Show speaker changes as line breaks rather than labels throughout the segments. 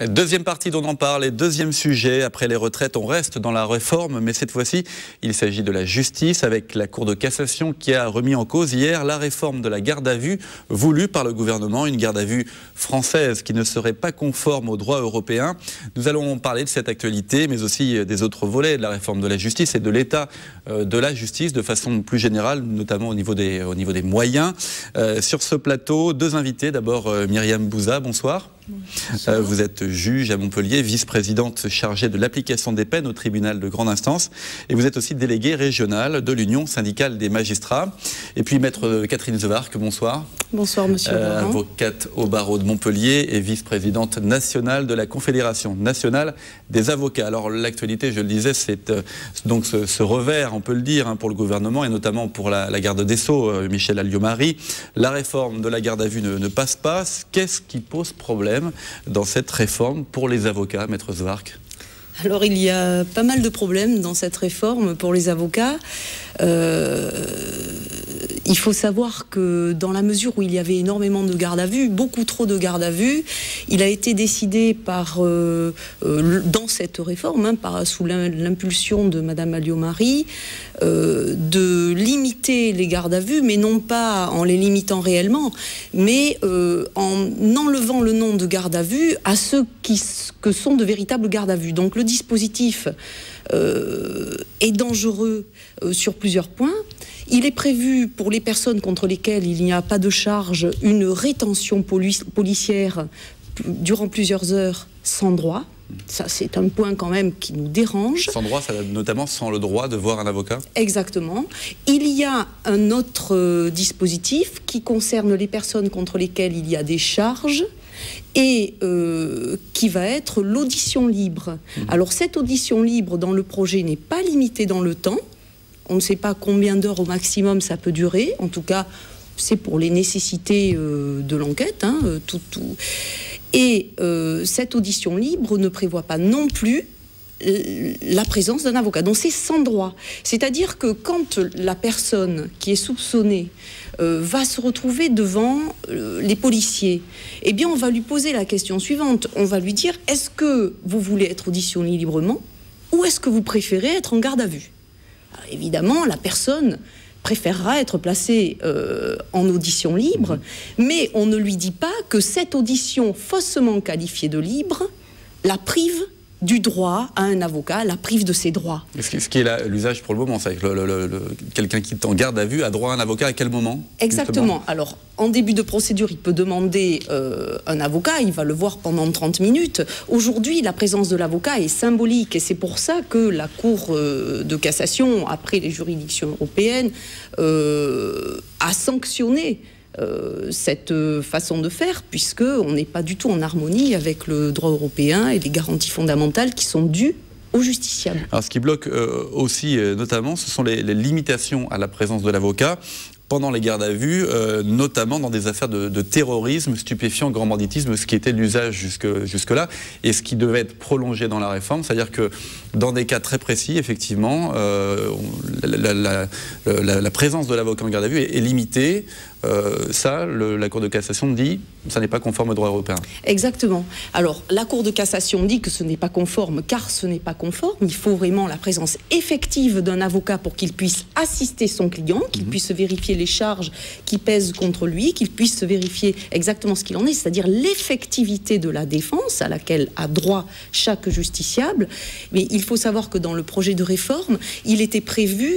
Deuxième partie dont on parle et deuxième sujet. Après les retraites, on reste dans la réforme, mais cette fois-ci, il s'agit de la justice avec la Cour de cassation qui a remis en cause hier la réforme de la garde à vue voulue par le gouvernement, une garde à vue française qui ne serait pas conforme au droit européen. Nous allons parler de cette actualité, mais aussi des autres volets de la réforme de la justice et de l'état de la justice de façon plus générale, notamment au niveau des moyens. Sur ce plateau, deux invités. D'abord, Myriam Bouza, bonsoir. Vous êtes juge à Montpellier, vice-présidente chargée de l'application des peines au tribunal de grande instance et vous êtes aussi déléguée régionale de l'Union syndicale des magistrats. Et puis maître Catherine Zwark, bonsoir.
Bonsoir monsieur Laurent.
Avocate au barreau de Montpellier et vice-présidente nationale de la Confédération nationale des avocats. Alors l'actualité, je le disais, c'est donc ce revers, on peut le dire, pour le gouvernement et notamment pour la garde des Sceaux, Michèle Alliot-Marie. La réforme de la garde à vue ne passe pas. Qu'est-ce qui pose problème dans cette réforme pour les avocats, maître Zwark?
Alors il y a pas mal de problèmes dans cette réforme pour les avocats. Il faut savoir que dans la mesure où il y avait énormément de garde à vue, beaucoup trop de garde à vue, il a été décidé dans cette réforme, sous l'impulsion de Madame Alliot-Marie, de limiter les gardes à vue, mais non pas en les limitant réellement, mais en enlevant le nom de garde à vue à ceux que sont de véritables gardes à vue. Donc le dispositif est dangereux sur plusieurs points. Il est prévu pour les personnes contre lesquelles il n'y a pas de charge une rétention policière durant plusieurs heures sans droit. Ça, c'est un point quand même qui nous dérange.
Sans droit, ça, notamment sans le droit de voir un avocat? Exactement.
Il y a un autre dispositif qui concerne les personnes contre lesquelles il y a des charges et qui va être l'audition libre. Alors cette audition libre dans le projet n'est pas limitée dans le temps. On ne sait pas combien d'heures au maximum ça peut durer. En tout cas, c'est pour les nécessités de l'enquête. Et cette audition libre ne prévoit pas non plus la présence d'un avocat. Donc c'est sans droit. C'est-à-dire que quand la personne qui est soupçonnée va se retrouver devant les policiers, eh bien on va lui poser la question suivante. On va lui dire, est-ce que vous voulez être auditionné librement ou est-ce que vous préférez être en garde à vue? Alors, évidemment, la personne préférera être placée en audition libre, mais on ne lui dit pas que cette audition faussement qualifiée de libre la prive du droit à un avocat, la prive de ses droits.
Ce qui est l'usage pour le moment, c'est que quelqu'un qui est en garde à vue a droit à un avocat à quel moment?
Exactement.
Justement.
Alors, en début de procédure, il peut demander un avocat, il va le voir pendant 30 minutes. Aujourd'hui, la présence de l'avocat est symbolique et c'est pour ça que la Cour de cassation, après les juridictions européennes, a sanctionné cette façon de faire, puisqu'on n'est pas du tout en harmonie avec le droit européen et les garanties fondamentales qui sont dues aux justiciables.
Alors ce qui bloque aussi notamment, ce sont les limitations à la présence de l'avocat pendant les gardes à vue, notamment dans des affaires de terrorisme, stupéfiants, grand banditisme, ce qui était l'usage jusque-là, et ce qui devait être prolongé dans la réforme, c'est-à-dire que dans des cas très précis, effectivement, la présence de l'avocat en garde à vue est limitée. La Cour de cassation dit que ça n'est pas conforme au droit européen.
Exactement. Alors, la Cour de cassation dit que ce n'est pas conforme, car ce n'est pas conforme. Il faut vraiment la présence effective d'un avocat pour qu'il puisse assister son client, qu'il puisse vérifier les charges qui pèsent contre lui, qu'il puisse vérifier exactement ce qu'il en est, c'est-à-dire l'effectivité de la défense à laquelle a droit chaque justiciable. Mais il faut savoir que dans le projet de réforme, il était prévu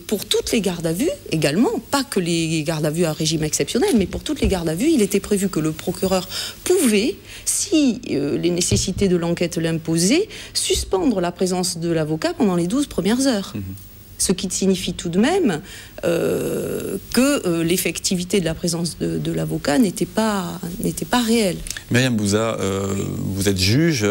pour toutes les gardes à vue également, pas que les gardes à vue à régime exceptionnel, mais pour toutes les gardes à vue, il était prévu que le procureur pouvait, si les nécessités de l'enquête l'imposaient, suspendre la présence de l'avocat pendant les 12 premières heures. Ce qui signifie tout de même que l'effectivité de la présence de l'avocat n'était pas réelle.
Myriam Bouza, vous êtes juge.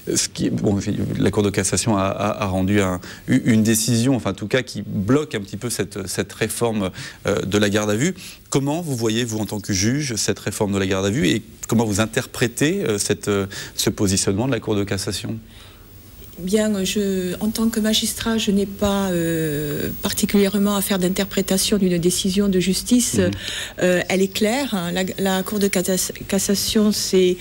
La Cour de cassation a rendu une décision, enfin en tout cas, qui bloque un petit peu cette réforme de la garde à vue. Comment vous voyez, vous en tant que juge, cette réforme de la garde à vue et comment vous interprétez ce positionnement de la Cour de cassation?
Bien, en tant que magistrat, je n'ai pas particulièrement à faire d'interprétation d'une décision de justice. Elle est claire. Hein. La Cour de cassation s'est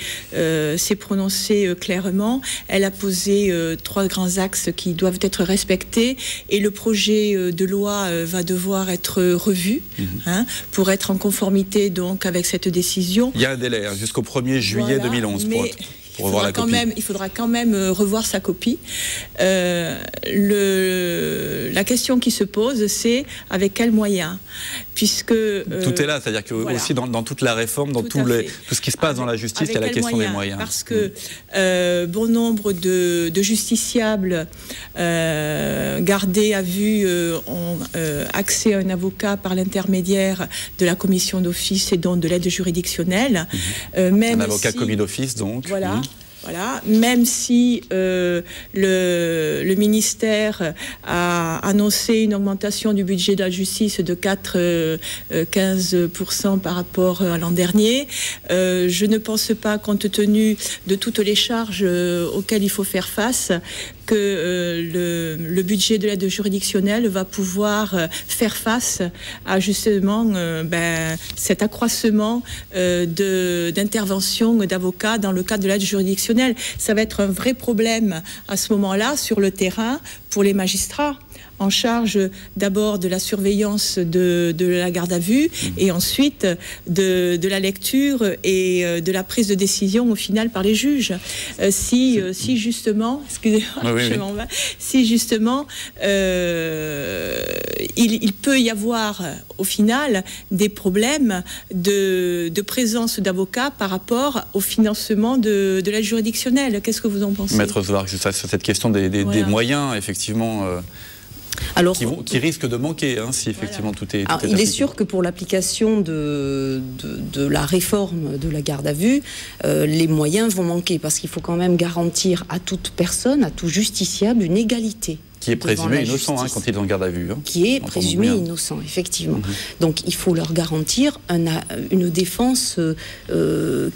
prononcée clairement. Elle a posé 3 grands axes qui doivent être respectés. Et le projet de loi va devoir être revu pour être en conformité donc avec cette décision.
Il y a un délai jusqu'au 1er juillet 2011 pour revoir la copie.
Il faudra quand même revoir sa copie. La question qui se pose, c'est avec quels moyens, puisque
tout est là, c'est-à-dire que aussi dans toute la réforme, dans tout ce qui se passe dans la justice, il y a la question des moyens.
Parce que bon nombre de justiciables gardés à vue ont accès à un avocat par l'intermédiaire de la commission d'office et donc de l'aide juridictionnelle.
Un avocat commis d'office, donc.
Voilà. Voilà, même si le ministère a annoncé une augmentation du budget de la justice de 4,15% par rapport à l'an dernier, je ne pense pas, compte tenu de toutes les charges auxquelles il faut faire face, que le budget de l'aide juridictionnelle va pouvoir faire face à justement cet accroissement d'intervention d'avocats dans le cadre de l'aide juridictionnelle. Ça va être un vrai problème à ce moment-là sur le terrain pour les magistrats en charge d'abord de la surveillance de la garde à vue et ensuite de la lecture et de la prise de décision au final par les juges. Si justement, excusez-moi, si justement il peut y avoir au final des problèmes de présence d'avocats par rapport au financement de l'aide juridictionnelle. Qu'est-ce que vous en pensez?
Maître Zwarg, sur cette question des moyens, effectivement...
Alors,
qui risque de manquer si effectivement tout est
il est sûr que pour l'application de la réforme de la garde à vue, les moyens vont manquer parce qu'il faut quand même garantir à toute personne, à tout justiciable, une égalité.
Qui est présumé innocent quand il est en garde à vue.
Qui est présumé innocent, effectivement. Donc il faut leur garantir une défense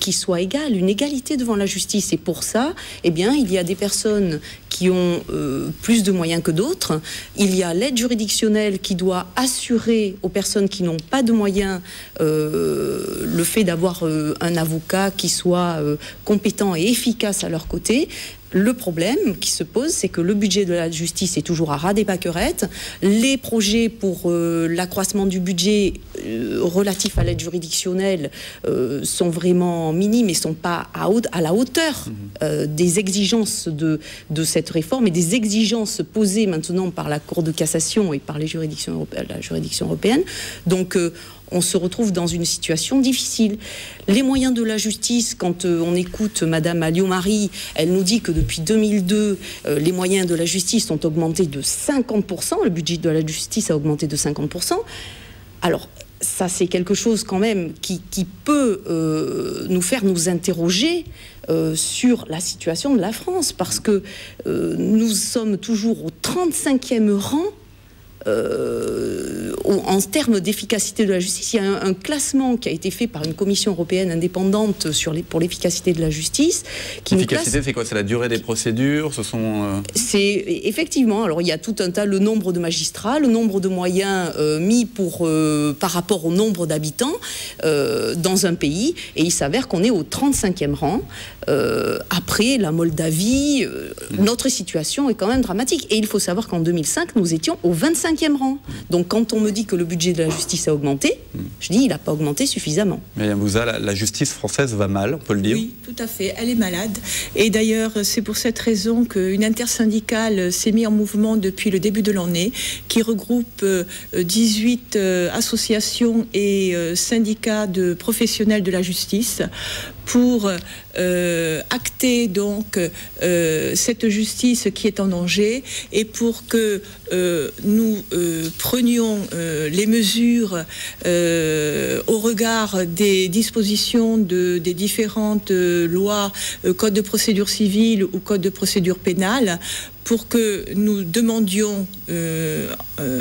qui soit égale, une égalité devant la justice. Et pour ça, il y a des personnes qui ont plus de moyens que d'autres. Il y a l'aide juridictionnelle qui doit assurer aux personnes qui n'ont pas de moyens le fait d'avoir un avocat qui soit compétent et efficace à leur côté. Le problème qui se pose, c'est que le budget de la justice est toujours à ras des pâquerettes. Les projets pour l'accroissement du budget relatif à l'aide juridictionnelle sont vraiment minimes et ne sont pas à la hauteur des exigences de cette réforme et des exigences posées maintenant par la Cour de cassation et par la juridiction européenne. Donc, on se retrouve dans une situation difficile. Les moyens de la justice, quand on écoute Madame Alliot-Marie, elle nous dit que depuis 2002, les moyens de la justice ont augmenté de 50%, le budget de la justice a augmenté de 50%. Alors, ça c'est quelque chose quand même qui peut nous faire nous interroger sur la situation de la France, parce que nous sommes toujours au 35e rang en termes d'efficacité de la justice. Il y a un classement qui a été fait par une commission européenne indépendante pour l'efficacité de la justice.
L'efficacité, c'est quoi? C'est la durée des procédures?
C'est effectivement, alors il y a tout un tas, le nombre de magistrats, le nombre de moyens mis par rapport au nombre d'habitants dans un pays, et il s'avère qu'on est au 35e rang. Après la Moldavie, notre situation est quand même dramatique. Et il faut savoir qu'en 2005, nous étions au 25e rang. Donc quand on me dit que le budget de la justice a augmenté, je dis il n'a pas augmenté suffisamment.
Myriam Bouza, la justice française va mal, on peut le dire?
Oui, tout à fait, elle est malade. Et d'ailleurs, c'est pour cette raison qu'une intersyndicale s'est mise en mouvement depuis le début de l'année, qui regroupe 18 associations et syndicats de professionnels de la justice, pour acter donc cette justice qui est en danger, et pour que nous prenions les mesures au regard des dispositions des différentes lois, code de procédure civile ou code de procédure pénale, pour que nous demandions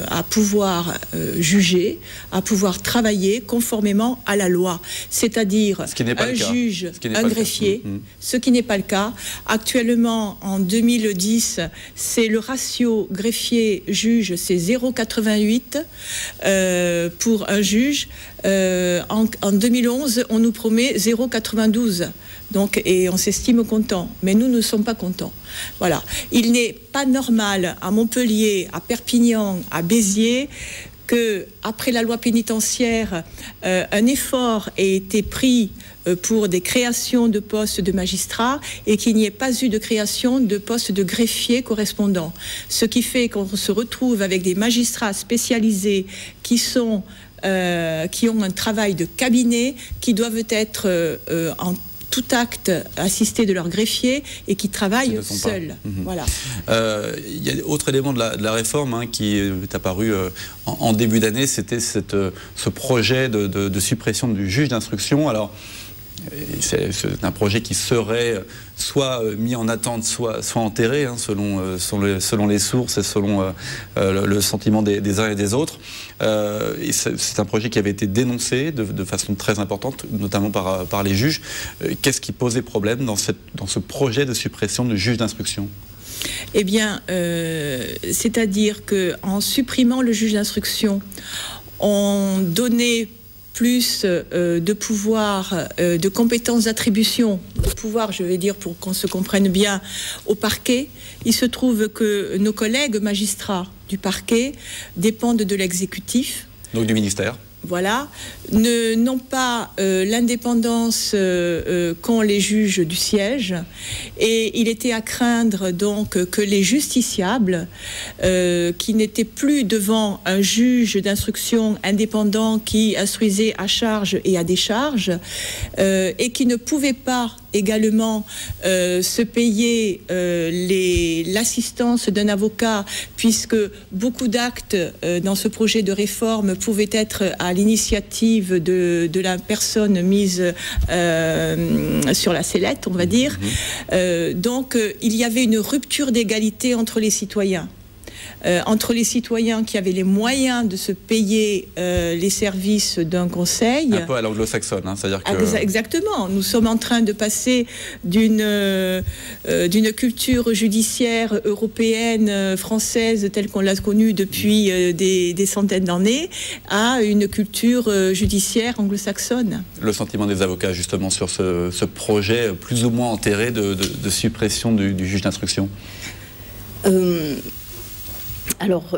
à pouvoir juger, à pouvoir travailler conformément à la loi, c'est-à-dire un juge, un greffier, ce qui n'est pas le cas. Actuellement, en 2010, c'est le ratio greffier-juge, c'est 0,88 pour un juge. En 2011, on nous promet 0,92. Donc, et on s'estime content, mais nous ne sommes pas contents. Voilà. Il n'est pas normal à Montpellier, à Perpignan, à Béziers, que après la loi pénitentiaire, un effort ait été pris pour des créations de postes de magistrats et qu'il n'y ait pas eu de création de postes de greffiers correspondants. Ce qui fait qu'on se retrouve avec des magistrats spécialisés qui ont un travail de cabinet, qui doivent être en tout acte assisté de leur greffier et qui travaillent seuls. Voilà.
Il y a autre élément de la réforme qui est apparu en début d'année, c'était ce projet de suppression du juge d'instruction. Alors, c'est un projet qui serait soit mis en attente, soit enterré, selon les sources et selon le sentiment des uns et des autres. Et c'est un projet qui avait été dénoncé de façon très importante, notamment par les juges. Qu'est-ce qui posait problème dans ce projet de suppression du juge d'instruction ?
Eh bien, c'est-à-dire qu'en supprimant le juge d'instruction, on donnait plus de pouvoir, de compétences d'attribution, de pouvoir, je vais dire pour qu'on se comprenne bien, au parquet. Il se trouve que nos collègues magistrats du parquet dépendent de l'exécutif.
Donc du ministère.
Voilà, n'ont pas l'indépendance qu'ont les juges du siège, et il était à craindre donc que les justiciables qui n'étaient plus devant un juge d'instruction indépendant qui instruisait à charge et à décharge et qui ne pouvaient pas également se payer l'assistance d'un avocat, puisque beaucoup d'actes dans ce projet de réforme pouvaient être à l'initiative de la personne mise sur la sellette, on va dire. Donc il y avait une rupture d'égalité entre les citoyens. Entre les citoyens qui avaient les moyens de se payer les services d'un conseil.
Un peu à l'anglo-saxonne, c'est-à-dire que...
Exactement. Nous sommes en train de passer d'une culture judiciaire européenne, française, telle qu'on l'a connue depuis des centaines d'années, à une culture judiciaire anglo-saxonne.
Le sentiment des avocats, justement, sur ce projet plus ou moins enterré de suppression du juge d'instruction
Alors,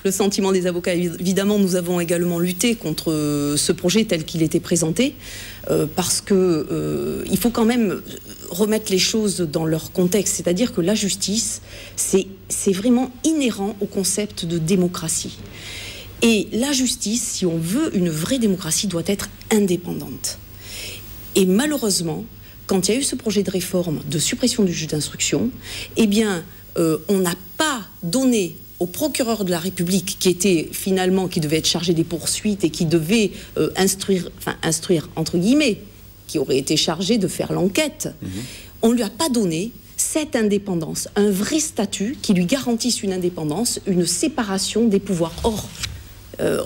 le sentiment des avocats, évidemment, nous avons également lutté contre ce projet tel qu'il était présenté, parce que il faut quand même remettre les choses dans leur contexte, c'est-à-dire que la justice, c'est vraiment inhérent au concept de démocratie. Et la justice, si on veut une vraie démocratie, doit être indépendante. Et malheureusement, quand il y a eu ce projet de réforme de suppression du juge d'instruction, eh bien, on n'a pas donné au procureur de la République, qui devait être chargé des poursuites et qui devait instruire entre guillemets, qui aurait été chargé de faire l'enquête, on ne lui a pas donné cette indépendance, un vrai statut qui lui garantisse une indépendance, une séparation des pouvoirs. Or,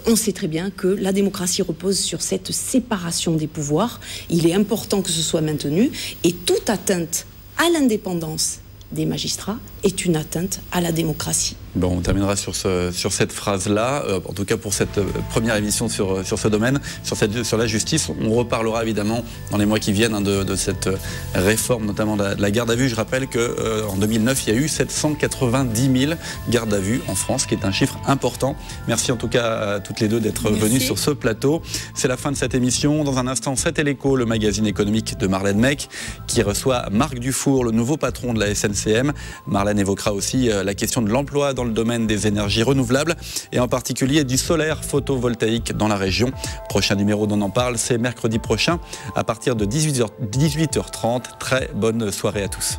on sait très bien que la démocratie repose sur cette séparation des pouvoirs. Il est important que ce soit maintenu, et toute atteinte à l'indépendance des magistrats est une atteinte à la démocratie.
Bon, on terminera sur cette phrase-là, en tout cas pour cette première émission sur ce domaine, sur la justice. On reparlera évidemment dans les mois qui viennent de cette réforme, notamment de la garde à vue. Je rappelle qu'en 2009, il y a eu 790 000 gardes à vue en France, qui est un chiffre important. Merci en tout cas à toutes les deux d'être venues sur ce plateau. C'est la fin de cette émission. Dans un instant, C'est l'écho, le magazine économique de Marlène Mech, qui reçoit Marc Dufour, le nouveau patron de la SNCM. Marlène évoquera aussi la question de l'emploi dans le domaine des énergies renouvelables et en particulier du solaire photovoltaïque dans la région. Prochain numéro d'On en parle, c'est mercredi prochain à partir de 18h30. Très bonne soirée à tous.